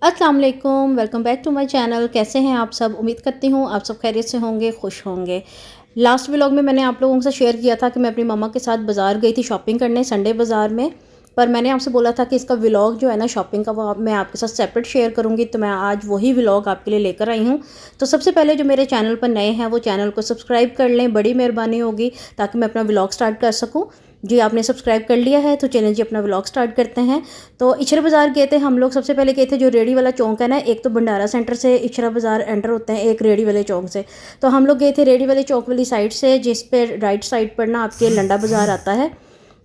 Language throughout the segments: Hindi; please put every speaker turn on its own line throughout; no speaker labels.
अस्सलाम वालेकुम, welcome back to my channel. कैसे हैं आप सब? उम्मीद करती हूँ आप सब खैरियत से होंगे, खुश होंगे। लास्ट व्लॉग में मैंने आप लोगों से शेयर किया था कि मैं अपनी मम्मा के साथ बाज़ार गई थी शॉपिंग करने, संडे बाज़ार में। पर मैंने आपसे बोला था कि इसका व्लॉग जो है ना शॉपिंग का, वो मैं आपके साथ सेपरेट शेयर करूँगी। तो मैं आज वही व्लॉग आपके लिए लेकर आई हूँ। तो सबसे पहले जो मेरे चैनल पर नए हैं वो चैनल को सब्सक्राइब कर लें, बड़ी मेहरबानी होगी, ताकि मैं अपना व्लॉग स्टार्ट कर सकूँ। जी, आपने सब्सक्राइब कर लिया है तो चलें जी अपना व्लॉग स्टार्ट करते हैं। तो इचरा बाज़ार गए थे हम लोग। सबसे पहले गए थे जो रेडी वाला चौक है ना, एक तो भंडारा सेंटर से इचरा बाज़ार एंटर होते हैं, एक रेडी वाले चौक से। तो हम लोग गए थे रेडी वाले चौक वाली साइड से, जिस पे राइट साइड पर ना आपके लंडा बाज़ार आता है।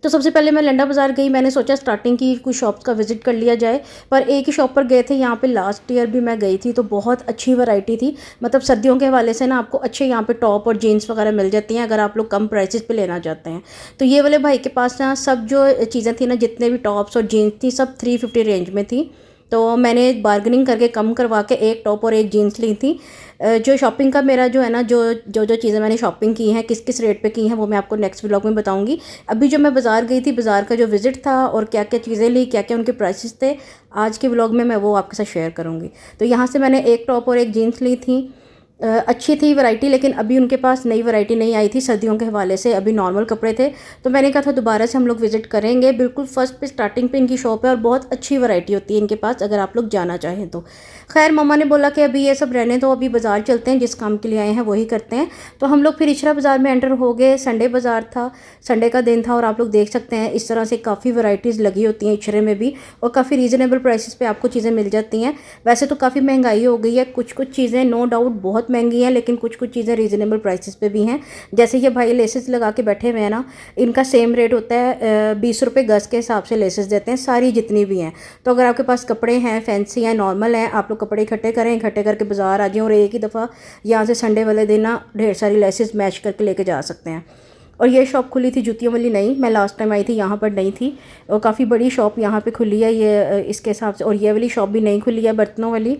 तो सबसे पहले मैं लंडा बाज़ार गई। मैंने सोचा स्टार्टिंग की कुछ शॉप्स का विज़िट कर लिया जाए, पर एक ही शॉप पर गए थे। यहाँ पे लास्ट ईयर भी मैं गई थी तो बहुत अच्छी वैरायटी थी। मतलब सर्दियों के हवाले से ना आपको अच्छे यहाँ पे टॉप और जीन्स वगैरह मिल जाती हैं, अगर आप लोग कम प्राइसेस पे लेना चाहते हैं। तो ये वाले भाई के पास ना सब जो चीज़ें थी ना, जितने भी टॉप्स और जीन्स थी, सब 350 रेंज में थी। तो मैंने बार्गेनिंग करके कम करवा के एक टॉप और एक जीन्स ली थी। जो शॉपिंग का मेरा जो है ना, जो चीज़ें मैंने शॉपिंग की हैं, किस किस रेट पे की हैं, वो मैं आपको नेक्स्ट व्लॉग में बताऊंगी। अभी जो मैं बाज़ार गई थी, बाज़ार का जो विज़िट था और क्या क्या चीज़ें ली, क्या क्या उनके प्राइसेस थे, आज के व्लॉग में मैं वो आपके साथ शेयर करूँगी। तो यहाँ से मैंने एक टॉप और एक जीन्स ली थी। अच्छी थी वैरायटी, लेकिन अभी उनके पास नई वैरायटी नहीं आई थी सर्दियों के हवाले से, अभी नॉर्मल कपड़े थे। तो मैंने कहा था दोबारा से हम लोग विज़िट करेंगे। बिल्कुल फर्स्ट पे स्टार्टिंग पे इनकी शॉप है और बहुत अच्छी वैरायटी होती है इनके पास, अगर आप लोग जाना चाहें तो। खैर मम्मा ने बोला कि अभी ये सब रहने दो, अभी बाज़ार चलते हैं, जिस काम के लिए आए हैं वही करते हैं। तो हम लोग फिर इचरा बाज़ार में एंटर हो गए। संडे बाज़ार था, संडे का दिन था, और आप लोग देख सकते हैं इस तरह से काफ़ी वैरायटीज़ लगी होती हैं इचरे में भी, और काफ़ी रीज़नेबल प्राइसेस पे आपको चीज़ें मिल जाती हैं। वैसे तो काफ़ी महंगाई हो गई है, कुछ कुछ चीज़ें नो डाउट बहुत महंगी हैं, लेकिन कुछ कुछ चीज़ें रीज़नेबल प्राइसेस पे भी हैं। जैसे ये भाई लेसेस लगा के बैठे हुए हैं ना, इनका सेम रेट होता है, 20 रुपये गज़ के हिसाब से लेसेस देते हैं सारी जितनी भी हैं। तो अगर आपके पास कपड़े हैं, फैंसी हैं, नॉर्मल हैं, आप लोग कपड़े इकट्ठे करें, इकट्ठे करके बाज़ार आ जाएं और एक ही दफ़ा यहाँ से संडे वाले दिन ना ढेर सारी लेसेस मैच करके लेके जा सकते हैं। और ये शॉप खुली थी जूतियों वाली, नहीं, मैं लास्ट टाइम आई थी यहाँ पर नहीं थी। और काफ़ी बड़ी शॉप यहाँ पे खुली है ये, इसके हिसाब से। और ये वाली शॉप भी नहीं खुली है, बर्तनों वाली।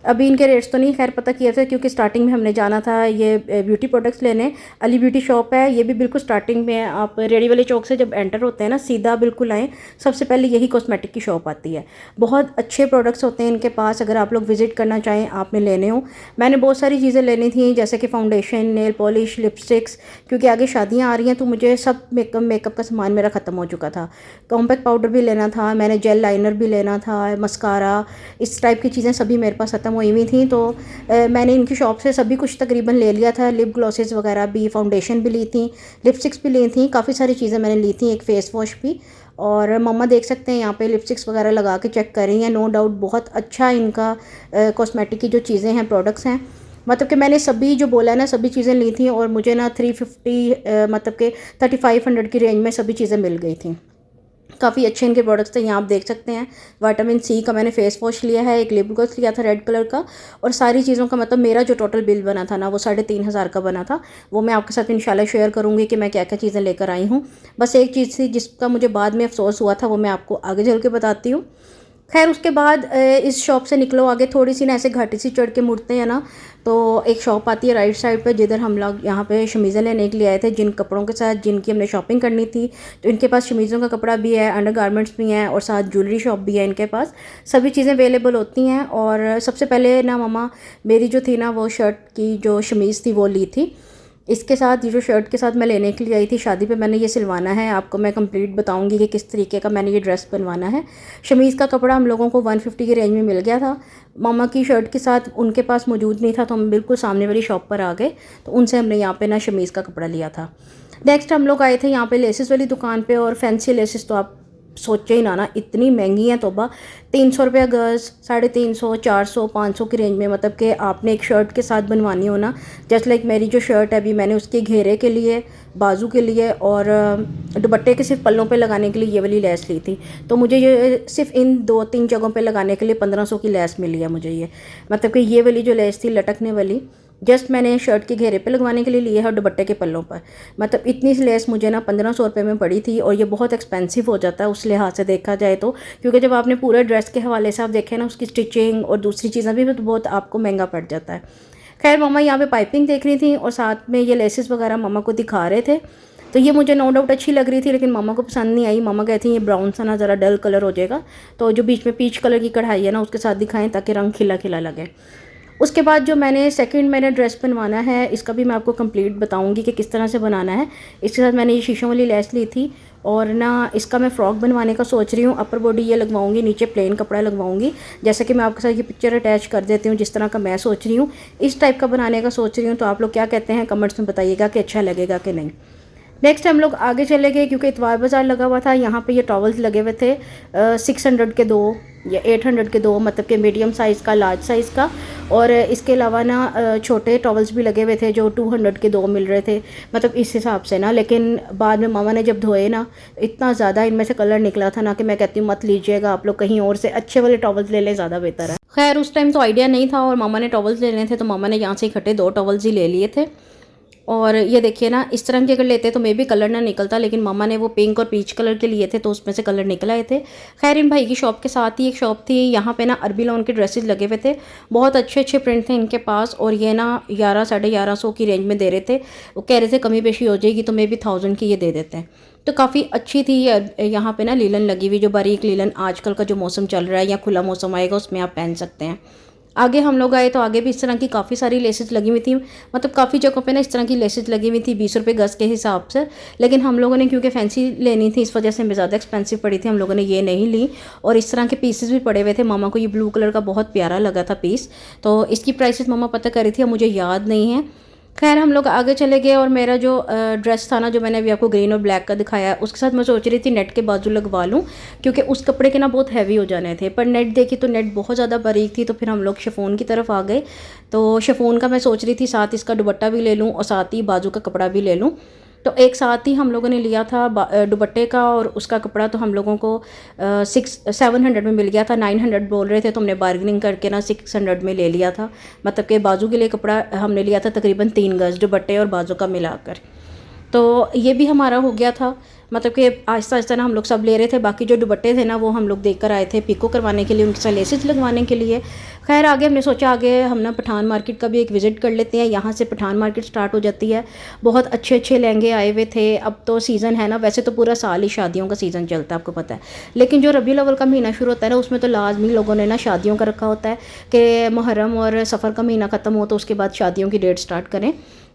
अभी इनके रेट्स तो नहीं खैर पता किया था, क्योंकि स्टार्टिंग में हमने जाना था ये ब्यूटी प्रोडक्ट्स लेने। अली ब्यूटी शॉप है, ये भी बिल्कुल स्टार्टिंग में है। आप रेडी वाले चौक से जब एंटर होते हैं ना, सीधा बिल्कुल आएँ, सबसे पहले यही कॉस्मेटिक की शॉप आती है। बहुत अच्छे प्रोडक्ट्स होते हैं इनके पास, अगर आप लोग विज़िट करना चाहें, आपने लेने हो। मैंने बहुत सारी चीज़ें लेनी थी, जैसे कि फाउंडेशन, नेल पॉलिश, लिपस्टिक्स, क्योंकि आगे शादियाँ आ रही हैं तो मुझे सब मेकअप का सामान मेरा ख़त्म हो चुका था। कॉम्पैक्ट पाउडर भी लेना था, मैंने जेल लाइनर भी लेना था, मस्कारा, इस टाइप की चीज़ें सभी मेरे पास ख़त्म हुई हुई थी। तो मैंने इनकी शॉप से सभी कुछ तकरीबन ले लिया था। लिप ग्लॉसेस वगैरह भी, फाउंडेशन भी ली थी, लिपस्टिक्स भी ली थी, काफ़ी सारी चीज़ें मैंने ली थी, एक फ़ेस वॉश भी। और मम्मा देख सकते हैं यहाँ पे लिपस्टिक्स वगैरह लगा के चेक कर रही हैं। नो डाउट बहुत अच्छा इनका कॉस्मेटिक की जो चीज़ें हैं, प्रोडक्ट्स हैं। मतलब कि मैंने सभी जो बोला है ना, सभी चीज़ें ली थी, और मुझे ना 350 मतलब कि 3500 की रेंज में सभी चीज़ें मिल गई थी। काफ़ी अच्छे इनके प्रोडक्ट्स थे। यहाँ आप देख सकते हैं विटामिन सी का मैंने फेस वॉश लिया है, एक लिप ग्लॉस लिया था रेड कलर का, और सारी चीज़ों का मतलब मेरा जो टोटल बिल बना था ना, वो 3500 का बना था। वो मैं आपके साथ इंशाल्लाह शेयर करूँगी कि मैं क्या क्या चीज़ें लेकर आई हूँ। बस एक चीज़ थी जिसका मुझे बाद में अफसोस हुआ था, वो मैं आपको आगे चल के बताती हूँ। खैर उसके बाद इस शॉप से निकलो आगे थोड़ी सी ना, ऐसे घाटी सी चढ़ के मुड़ते हैं ना, तो एक शॉप आती है राइट साइड पे, जिधर हम लोग यहाँ पे शमीज़ें लेने के लिए आए थे, जिन कपड़ों के साथ जिनकी हमने शॉपिंग करनी थी। तो इनके पास शमीज़ों का कपड़ा भी है, अंडर गारमेंट्स भी हैं, और साथ ज्वेलरी शॉप भी है इनके पास। सभी चीज़ें अवेलेबल होती हैं। और सबसे पहले ना मम्मा मेरी जो थी ना, वो शर्ट की जो शमीज़ थी वो ली थी। इसके साथ ये जो शर्ट के साथ मैं लेने के लिए आई थी, शादी पे मैंने ये सिलवाना है, आपको मैं कंप्लीट बताऊंगी कि किस तरीके का मैंने ये ड्रेस बनवाना है। शमीज़ का कपड़ा हम लोगों को 150 की रेंज में मिल गया था। मामा की शर्ट के साथ उनके पास मौजूद नहीं था, तो हम बिल्कुल सामने वाली शॉप पर आ गए, तो उनसे हमने यहाँ पे ना शमीज़ का कपड़ा लिया था। नेक्स्ट हम लोग आए थे यहाँ पे लेसेस वाली दुकान पे, और फैंसी लेसेस तो आप सोचे ही ना, इतनी महंगी हैं तोबा। 300 रुपये गज़, 350, 400, 500 की रेंज में। मतलब कि आपने एक शर्ट के साथ बनवानी हो ना, जस्ट लाइक मेरी जो शर्ट है अभी, मैंने उसके घेरे के लिए, बाजू के लिए और दुपट्टे के सिर्फ पल्लों पे लगाने के लिए ये वाली लेस ली थी। तो मुझे ये सिर्फ इन 2-3 जगहों पे लगाने के लिए 1500 की लेस मिली है मुझे ये। मतलब कि ये वाली जो लेस थी लटकने वाली, जस्ट मैंने शर्ट के घेरे पे लगवाने के लिए लिए है, और दुपट्टे के पल्लों पर। मतलब इतनी सी लेस मुझे ना 1500 रुपये में पड़ी थी, और ये बहुत एक्सपेंसिव हो जाता है उस लिहाज से देखा जाए तो, क्योंकि जब आपने पूरे ड्रेस के हवाले से आप देखें ना, उसकी स्टिचिंग और दूसरी चीज़ें भी तो बहुत आपको महंगा पड़ जाता है। खैर मम्मा यहाँ पे पाइपिंग देख रही थी, और साथ में ये लेसेस वगैरह मम्मा को दिखा रहे थे। तो ये मुझे नो डाउट अच्छी लग रही थी, लेकिन मामा को पसंद नहीं आई। मामा कहती हैं ये ब्राउन सा ना ज़रा डल कलर हो जाएगा, तो जो बीच में पीच कलर की कढ़ाई है ना उसके साथ दिखाएं ताकि रंग खिला खिला लगे। उसके बाद जो मैंने ड्रेस बनवाना है, इसका भी मैं आपको कंप्लीट बताऊंगी कि किस तरह से बनाना है। इसके साथ मैंने ये शीशों वाली लेस ली थी और ना इसका मैं फ़्रॉक बनवाने का सोच रही हूँ। अपर बॉडी ये लगवाऊंगी, नीचे प्लेन कपड़ा लगवाऊंगी। जैसे कि मैं आपके साथ ये पिक्चर अटैच कर देती हूँ, जिस तरह का मैं सोच रही हूँ इस टाइप का बनाने का सोच रही हूँ। तो आप लोग क्या कहते हैं कमेंट्स में बताइएगा कि अच्छा लगेगा कि नहीं। नेक्स्ट हम लोग आगे चले गए क्योंकि इतवार बाज़ार लगा हुआ था। यहाँ पे ये टॉवल्स लगे हुए थे 600 के 2 या 800 के 2, मतलब कि मीडियम साइज़ का, लार्ज साइज़ का। और इसके अलावा ना छोटे टॉवल्स भी लगे हुए थे जो 200 के 2 मिल रहे थे, मतलब इस हिसाब से ना। लेकिन बाद में मामा ने जब धोए ना, इतना ज़्यादा इनमें से कलर निकला था ना कि मैं कहती हूँ मत लीजिएगा, आप लोग कहीं और से अच्छे वाले टॉवल्स ले लें, ज़्यादा बेहतर है। खैर उस टाइम तो आइडिया नहीं था और मामा ने टॉवल्स लेने थे, तो मामा ने यहाँ से इकट्ठे 2 टॉवल्स ही ले लिए थे। और ये देखिए ना, इस तरह के अगर लेते तो मे भी कलर ना निकलता, लेकिन मामा ने वो पिंक और पीच कलर के लिए थे तो उसमें से कलर निकल आए थे। खैर इन भाई की शॉप के साथ ही एक शॉप थी, यहाँ पे ना अरबी लॉन के ड्रेसेस लगे हुए थे, बहुत अच्छे अच्छे प्रिंट थे इनके पास। और ये ना 1100 साढ़े 1100 की रेंज में दे रहे थे। वो कह रहे थे कमी पेशी हो जाएगी तो मे भी 1000 की ये दे देते हैं। तो काफ़ी अच्छी थी। यहाँ पे ना लीलन लगी हुई, जो बारीक लीलन आजकल का जो मौसम चल रहा है या खुला मौसम आएगा उसमें आप पहन सकते हैं। आगे हम लोग आए तो आगे भी इस तरह की काफ़ी सारी लेसेस लगी हुई थी, मतलब काफ़ी जगहों पे ना इस तरह की लेसेस लगी हुई थी 20 रुपये गज़ के हिसाब से। लेकिन हम लोगों ने क्योंकि फैंसी लेनी थी इस वजह से हमें ज़्यादा एक्सपेंसिव पड़ी थी, हम लोगों ने ये नहीं ली। और इस तरह के पीसेस भी पड़े हुए थे। मामा को ये ब्लू कलर का बहुत प्यारा लगा था पीस, तो इसकी प्राइसेस मामा पता कर रही थी, अब मुझे याद नहीं है। खैर हम लोग आगे चले गए और मेरा जो ड्रेस था ना, जो मैंने अभी आपको ग्रीन और ब्लैक का दिखाया है, उसके साथ मैं सोच रही थी नेट के बाजू लगवा लूँ, क्योंकि उस कपड़े के ना बहुत हैवी हो जाने थे। पर नेट देखी तो नेट बहुत ज़्यादा बारीक थी, तो फिर हम लोग शिफॉन की तरफ आ गए। तो शिफॉन का मैं सोच रही थी साथ इसका दुपट्टा भी ले लूँ और साथ ही बाजू का कपड़ा भी ले लूँ। तो एक साथ ही हम लोगों ने लिया था दुपट्टे का और उसका कपड़ा। तो हम लोगों को 700 में मिल गया था। 900 बोल रहे थे तो हमने बार्गेनिंग करके ना 600 में ले लिया था। मतलब कि बाजू के लिए कपड़ा हमने लिया था तकरीबन 3 गज़, दुपट्टे और बाजू का मिलाकर। तो ये भी हमारा हो गया था, मतलब कि आहिस्ता आहिस्ता ना हम लोग सब ले रहे थे। बाकी जो दुपट्टे थे ना वो हम लोग देख कर आए थे पिको करवाने के लिए, उनके साथ लेसेस लगवाने के लिए। खैर आगे हमने सोचा आगे हम ना पठान मार्केट का भी एक विज़िट कर लेते हैं। यहाँ से पठान मार्केट स्टार्ट हो जाती है। बहुत अच्छे अच्छे लहंगे आए हुए थे। अब तो सीज़न है ना, वैसे तो पूरा साल ही शादियों का सीज़न चलता है आपको पता है, लेकिन जो रबी अव्वल का महीना शुरू होता है ना, उसमें तो लाजमी लोगों ने ना शादियों का रखा होता है कि मुहर्रम और सफ़र का महीना ख़त्म हो तो उसके बाद शादियों की डेट स्टार्ट करें।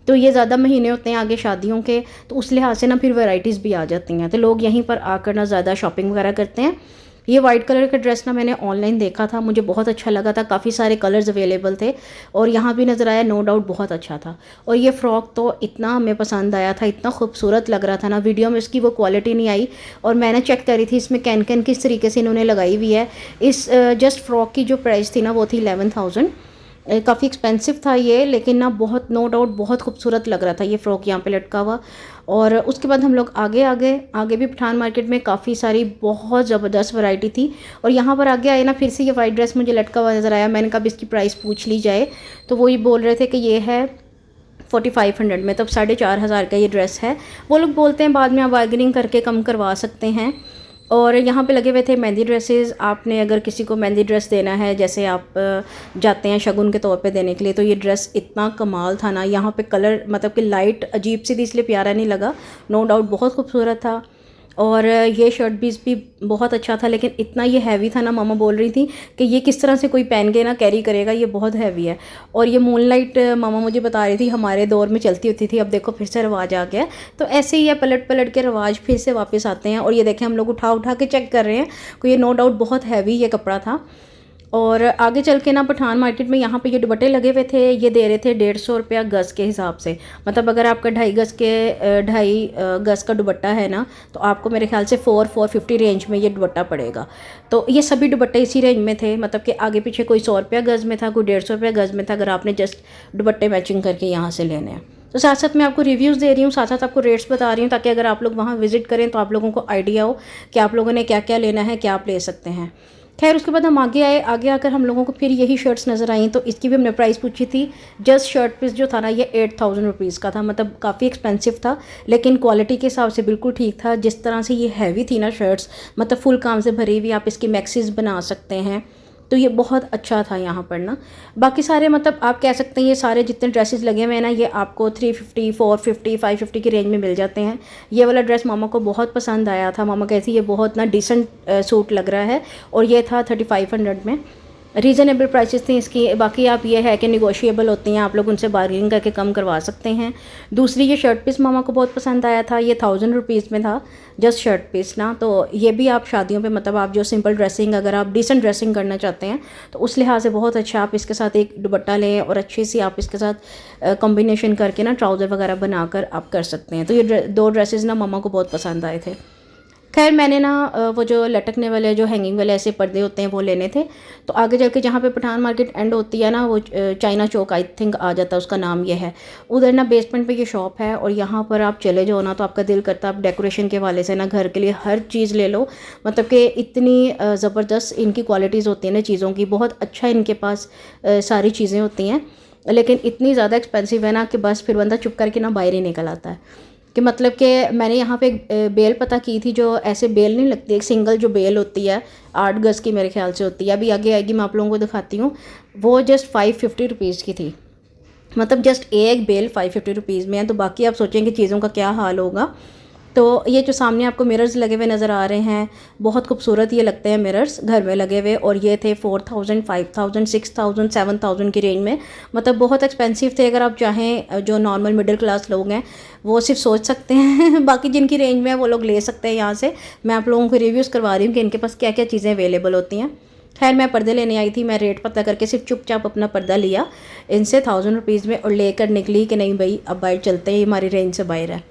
तो ये ज़्यादा महीने होते हैं आगे शादियों के, तो उस लिहाज से ना फिर वैराइटीज़ भी आ जाती हैं, तो लोग यहीं पर आकर ना ज़्यादा शॉपिंग वगैरह करते हैं। ये वाइट कलर का ड्रेस ना मैंने ऑनलाइन देखा था, मुझे बहुत अच्छा लगा था, काफ़ी सारे कलर्स अवेलेबल थे और यहाँ भी नज़र आया, नो डाउट बहुत अच्छा था। और ये फ़्रॉक तो इतना हमें पसंद आया था, इतना खूबसूरत लग रहा था ना, वीडियो में इसकी वो क्वालिटी नहीं आई। और मैंने चेक करी थी इसमें कैन कैन किस तरीके से इन्होंने लगाई हुई है। इस जस्ट फ़्रॉक की जो प्राइस थी ना वो थी 11,000। काफ़ी एक्सपेंसिव था ये, लेकिन ना बहुत नो डाउट बहुत खूबसूरत लग रहा था ये फ़्रॉक यहाँ पे लटका हुआ। और उसके बाद हम लोग आगे भी पठान मार्केट में काफ़ी सारी बहुत ज़बरदस्त वैरायटी थी। और यहाँ पर आगे आए ना, फिर से ये वाइट ड्रेस मुझे लटका हुआ नज़र आया। मैंने कहा इसकी प्राइस पूछ ली जाए, तो वो ये बोल रहे थे कि ये है 4500 में, तब 4500 का ये ड्रेस है। वो लोग बोलते हैं बाद में आप बार्गेनिंग करके कम करवा सकते हैं। और यहाँ पे लगे हुए थे मेहंदी ड्रेसेस। आपने अगर किसी को मेहंदी ड्रेस देना है, जैसे आप जाते हैं शगुन के तौर पे देने के लिए, तो ये ड्रेस इतना कमाल था ना। यहाँ पे कलर मतलब कि लाइट अजीब सी थी इसलिए प्यारा नहीं लगा, नो डाउट बहुत खूबसूरत था। और ये शर्ट भी बहुत अच्छा था, लेकिन इतना ये हैवी था ना, मामा बोल रही थी कि ये किस तरह से कोई पहन के ना कैरी करेगा, ये बहुत हैवी है। और ये मूनलाइट मामा मुझे बता रही थी हमारे दौर में चलती होती थी, अब देखो फिर से रवाज आ गया। तो ऐसे ही है, पलट पलट के रवाज फिर से वापस आते हैं। और ये देखें हम लोग उठा उठा के चेक कर रहे हैं, तो ये नो डाउट बहुत हैवी ये कपड़ा था। और आगे चल के ना पठान मार्केट में यहाँ पे ये दुपट्टे लगे हुए थे, ये दे रहे थे 150 रुपया गज़ के हिसाब से। मतलब अगर आपका 2.5 गज़ का दुपट्टा है ना, तो आपको मेरे ख्याल से 450 रेंज में ये दुपट्टा पड़ेगा। तो ये सभी दुपट्टे इसी रेंज में थे, मतलब कि आगे पीछे कोई 100 रुपया गज़ में था, कोई 150 रुपया गज़ में था, अगर आपने जस्ट दुपट्टे मैचिंग करके यहाँ से लेने हैं। तो साथ साथ मैं आपको रिव्यूज़ दे रही हूँ, साथ साथ आपको रेट्स बता रही हूँ, ताकि अगर आप लोग वहाँ विज़िट करें तो आप लोगों को आइडिया हो कि आप लोगों ने क्या क्या लेना है, क्या आप ले सकते हैं। खैर उसके बाद हम आगे आकर हम लोगों को फिर यही शर्ट्स नज़र आई, तो इसकी भी हमने प्राइस पूछी थी। जस्ट शर्ट पीस जो था ना, ये 8000 रुपीज़ का था, मतलब काफ़ी एक्सपेंसिव था, लेकिन क्वालिटी के हिसाब से बिल्कुल ठीक था। जिस तरह से ये हैवी थी ना शर्ट्स, मतलब फुल काम से भरी हुई, आप इसकी मैक्सीज बना सकते हैं, तो ये बहुत अच्छा था यहाँ पर ना। बाकी सारे मतलब आप कह सकते हैं ये सारे जितने ड्रेसेस लगे हुए हैं ना, ये आपको 350, 450, 550 की रेंज में मिल जाते हैं। ये वाला ड्रेस मामा को बहुत पसंद आया था, मामा कहती ये बहुत ना डिसेंट सूट लग रहा है, और ये था 3500 में। रीज़नेबल प्राइसेस थी इसकी। बाकी आप ये है कि निगोशिएबल होती हैं, आप लोग उनसे बार्गेनिंग करके कम करवा सकते हैं। दूसरी ये शर्ट पीस मामा को बहुत पसंद आया था, ये 1000 रुपीज़ में था जस्ट शर्ट पीस ना। तो ये भी आप शादियों पे मतलब आप जो सिंपल ड्रेसिंग, अगर आप डिसेंट ड्रेसिंग करना चाहते हैं तो उस लिहाज से बहुत अच्छा। आप इसके साथ एक दुपट्टा लें और अच्छी सी आप इसके साथ कॉम्बिनेशन करके ना ट्राउज़र वगैरह बनाकर आप कर सकते हैं। तो ये दो ड्रेसेस ना मामा को बहुत पसंद आए थे। खैर मैंने ना वो जो लटकने वाले जो हैंगिंग वाले ऐसे पर्दे होते हैं वो लेने थे। तो आगे चल के जहाँ पे पठान मार्केट एंड होती है ना, वो चाइना चौक आई थिंक आ जाता है, उसका नाम ये है। उधर ना बेसमेंट पे ये शॉप है, और यहाँ पर आप चले जाओ ना तो आपका दिल करता है आप डेकोरेशन के वाले से ना घर के लिए हर चीज़ ले लो। मतलब कि इतनी ज़बरदस्त इनकी क्वालिटीज़ होती हैं ना चीज़ों की, बहुत अच्छा इनके पास सारी चीज़ें होती हैं, लेकिन इतनी ज़्यादा एक्सपेंसिव है ना कि बस फिर बंदा चुप करके ना बाहर ही निकल आता है। कि मतलब कि मैंने यहाँ पे एक बेल पता की थी, जो ऐसे बेल नहीं लगती, एक सिंगल जो बेल होती है 8 गज़ की मेरे ख्याल से होती है, अभी आगे आएगी मैं आप लोगों को दिखाती हूँ। वो जस्ट 550 रुपीज़ की थी, मतलब जस्ट एक बेल 550 रुपीज़ में है। तो बाकी आप सोचेंगे चीज़ों का क्या हाल होगा। तो ये जो सामने आपको मिरर्स लगे हुए नज़र आ रहे हैं, बहुत खूबसूरत ये लगते हैं मिरर्स घर में लगे हुए, और ये थे 4000, 5000, 6000, 7000 की रेंज में। मतलब बहुत एक्सपेंसिव थे। अगर आप चाहें जो नॉर्मल मिडिल क्लास लोग हैं वो सिर्फ सोच सकते हैं बाकी जिनकी रेंज में है वो लोग ले सकते हैं यहाँ से। मैं आप लोगों को रिव्यूज़ करवा रही हूँ कि इनके पास क्या क्या चीज़ें अवेलेबल होती हैं। खैर मैं पर्दे लेने आई थी, मैं रेट पता करके सिर्फ चुपचाप अपना पर्दा लिया इनसे 1000 रुपीज़ में, और लेकर निकली कि नहीं भाई अब बाहर चलते हैं, ये हमारी रेंज से बाहर है।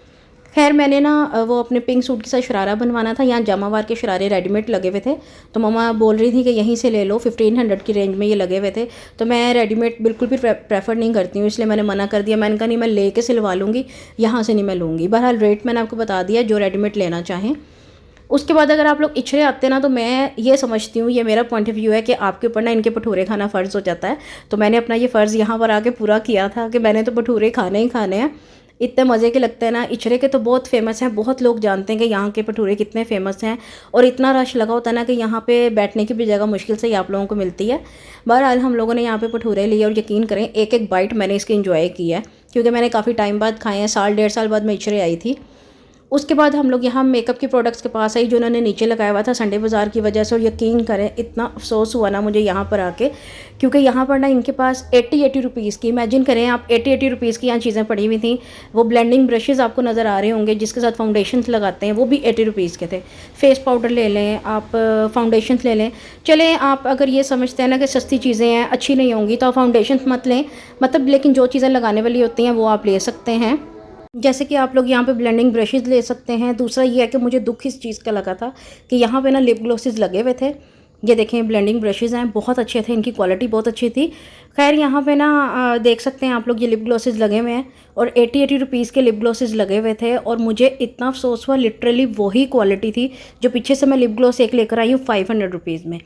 खैर मैंने ना वो अपने पिंक सूट के साथ शरारा बनवाना था। यहाँ जामावार के शरारे रेडीमेड लगे हुए थे, तो मम्मा बोल रही थी कि यहीं से ले लो, 1500 की रेंज में ये लगे हुए थे। तो मैं रेडीमेड बिल्कुल भी प्रेफर नहीं करती हूँ, इसलिए मैंने मना कर दिया। मैंने कहा नहीं मैं ले के सिलवा लूँगी, यहाँ से नहीं मैं लूँगी। बहरहाल रेट मैंने आपको बता दिया, जो रेडीमेड लेना चाहें। उसके बाद अगर आप लोग इछरे आते ना, तो मैं ये समझती हूँ, ये मेरा पॉइंट ऑफ व्यू है कि आपके ऊपर ना इनके भटूरे खाना फ़र्ज़ हो जाता है। तो मैंने अपना ये फ़र्ज़ यहाँ पर आके पूरा किया था कि मैंने तो भटूरे खाने ही खाने हैं। इतने मज़े के लगते हैं ना, इचरे के तो बहुत फेमस हैं, बहुत लोग जानते हैं कि यहाँ के भटूरे कितने फेमस हैं, और इतना रश लगा होता है ना कि यहाँ पे बैठने की भी जगह मुश्किल से ही आप लोगों को मिलती है। बहरहाल हम लोगों ने यहाँ पे भटूरे लिए, और यकीन करें एक एक बाइट मैंने इसकी इंजॉय की है, क्योंकि मैंने काफ़ी टाइम बाद खाए हैं, साल 1.5 साल बाद मैं इचरे आई थी। उसके बाद हम लोग यहाँ मेकअप के प्रोडक्ट्स के पास आई, जो उन्होंने नीचे लगाया हुआ था संडे बाज़ार की वजह से। और यकीन करें इतना अफसोस हुआ ना मुझे यहाँ पर आके, क्योंकि यहाँ पर ना इनके पास 80 रुपीज़ की, इमेजिन करें आप, 80 रुपीज़ की यहाँ चीज़ें पड़ी हुई थी। वो ब्लेंडिंग ब्रशेज़ आपको नज़र आ रहे होंगे जिसके साथ फाउंडेशन लगाते हैं, वो भी 80 रुपीज़ के थे। फेस पाउडर ले लें आप, फाउंडेशन ले लें। चलें आप अगर ये समझते हैं ना कि सस्ती चीज़ें हैं अच्छी नहीं होंगी तो आप फाउंडेशन मत लें, मतलब, लेकिन जो चीज़ें लगाने वाली होती हैं वो आप ले सकते हैं। जैसे कि आप लोग यहाँ पे ब्लेंडिंग ब्रशेज़ ले सकते हैं। दूसरा ये है कि मुझे दुख इस चीज़ का लगा था कि यहाँ पे ना लिप ग्लॉसेस लगे हुए थे। ये देखें ब्लेंडिंग ब्रशेज़ हैं, बहुत अच्छे थे, इनकी क्वालिटी बहुत अच्छी थी। खैर यहाँ पे ना देख सकते हैं आप लोग, ये लिप ग्लॉसेस लगे हुए हैं, और 80 रुपीज़ के लिप ग्लॉसेस लगे हुए थे। और मुझे इतना अफसोस हुआ, लिटरली वही क्वालिटी थी जो पीछे से मैं लिप ग्लॉस एक लेकर आई हूँ 500 रुपीज़ में।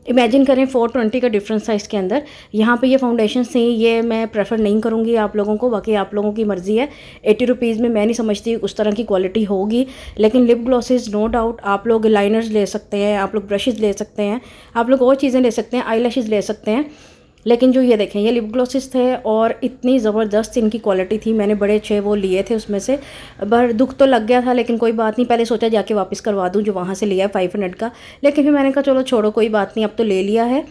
इमेजिन करें 420 का डिफरेंस था इसके अंदर। यहाँ पे ये फाउंडेशन थी, ये मैं प्रेफर नहीं करूँगी आप लोगों को, बाकी आप लोगों की मर्ज़ी है। 80 रुपीज़ में मैं नहीं समझती उस तरह की क्वालिटी होगी, लेकिन लिप ग्लॉसेस नो डाउट आप लोग लाइनर्स ले सकते हैं, आप लोग ब्रशेज़ ले सकते हैं, आप लोग और चीज़ें ले सकते हैं, आई लैशेज़ ले सकते हैं। लेकिन जो ये देखें ये लिप ग्लॉसेस थे, और इतनी ज़बरदस्त इनकी क्वालिटी थी, मैंने बड़े अच्छे वो लिए थे उसमें से। पर दुख तो लग गया था, लेकिन कोई बात नहीं, पहले सोचा जाके वापस करवा दूं जो वहाँ से लिया 500 का, लेकिन फिर मैंने कहा चलो छोड़ो कोई बात नहीं, अब तो ले लिया है।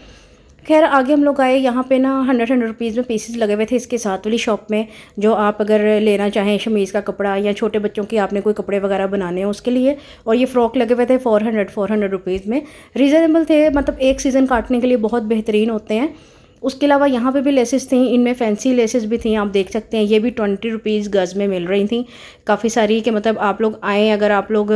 खैर आगे हम लोग आए, यहाँ पे ना 100 रुपीज़ में पीसेस लगे हुए थे इसके साथ वाली शॉप में, जो आप अगर लेना चाहें शमीज़ का कपड़ा, या छोटे बच्चों की आपने कोई कपड़े वगैरह बनाने हैं उसके लिए। और ये फ़्रॉक लगे हुए थे 400 रुपीज़ में, रीज़नेबल थे, मतलब एक सीज़न काटने के लिए बहुत बेहतरीन होते हैं। उसके अलावा यहाँ पे भी लेसेस थी, इनमें फैंसी लेसेस भी थी, आप देख सकते हैं। ये भी 20 रुपीज़ गज़ में मिल रही थी काफ़ी सारी, कि मतलब आप लोग आएँ, अगर आप लोग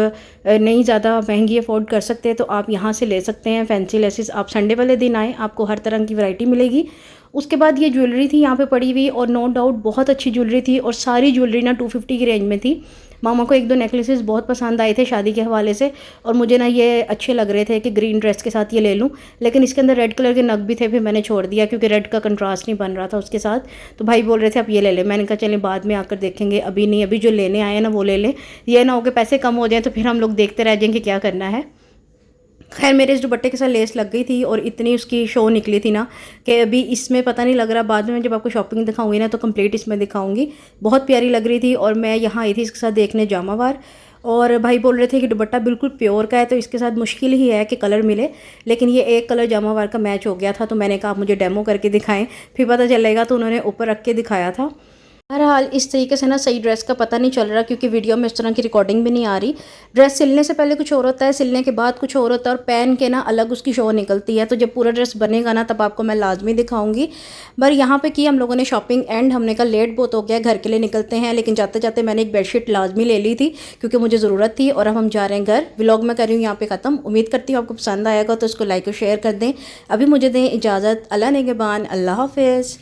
नहीं ज़्यादा महंगी अफोर्ड कर सकते तो आप यहाँ से ले सकते हैं फैंसी लेसेस। आप संडे वाले दिन आएँ, आपको हर तरह की वैरायटी मिलेगी। उसके बाद ये ज्वेलरी थी यहाँ पे पड़ी हुई, और नो डाउट बहुत अच्छी ज्वेलरी थी, और सारी ज्वेलरी ना 250 की रेंज में थी। मामा को एक दो नेकलेसेस बहुत पसंद आए थे शादी के हवाले से, और मुझे ना ये अच्छे लग रहे थे कि ग्रीन ड्रेस के साथ ये ले लूँ, लेकिन इसके अंदर रेड कलर के नग भी थे, फिर मैंने छोड़ दिया क्योंकि रेड का कंट्रास्ट नहीं बन रहा था उसके साथ। तो भाई बोल रहे थे आप ये ले लें, मैंने कहा चलें बाद में आकर देखेंगे, अभी नहीं, अभी जो लेने आए ना वो ले लें, ये ना हो कि पैसे कम हो जाएँ तो फिर हम लोग देखते रह जाएंगे क्या करना है। खैर मेरे इस दुपट्टे के साथ लेस लग गई थी और इतनी उसकी शो निकली थी ना कि अभी इसमें पता नहीं लग रहा, बाद में जब आपको शॉपिंग दिखाऊंगी ना तो कंप्लीट इसमें दिखाऊंगी। बहुत प्यारी लग रही थी और मैं यहाँ आई थी इसके साथ देखने जामावार, और भाई बोल रहे थे कि दुपट्टा बिल्कुल प्योर का है तो इसके साथ मुश्किल ही है कि कलर मिले, लेकिन ये एक कलर जामावार का मैच हो गया था। तो मैंने कहा आप मुझे डेमो करके दिखाएं फिर पता चलेगा, तो उन्होंने ऊपर रख के दिखाया था। बहरहाल इस तरीके से ना सही ड्रेस का पता नहीं चल रहा क्योंकि वीडियो में इस तरह की रिकॉर्डिंग भी नहीं आ रही। ड्रेस सिलने से पहले कुछ और होता है, सिलने के बाद कुछ और होता है, और पहन के ना अलग उसकी शो निकलती है। तो जब पूरा ड्रेस बनेगा ना तब आपको मैं लाजमी दिखाऊंगी। पर यहाँ पे की हम लोगों ने शॉपिंग एंड, हमने कहा लेट बहुत हो गया, घर के लिए निकलते हैं, लेकिन जाते जाते मैंने एक बेडशीट लाजमी ले ली थी क्योंकि मुझे ज़रूरत थी। और अब हम जा रहे हैं घर। व्लॉग मैं कर रही हूँ यहाँ पे ख़त्म। उम्मीद करती हूँ आपको पसंद आएगा, तो इसको लाइक और शेयर कर दें। अभी मुझे दें इजाज़त। अल्लाह निगहबान। अल्लाह हाफिज़।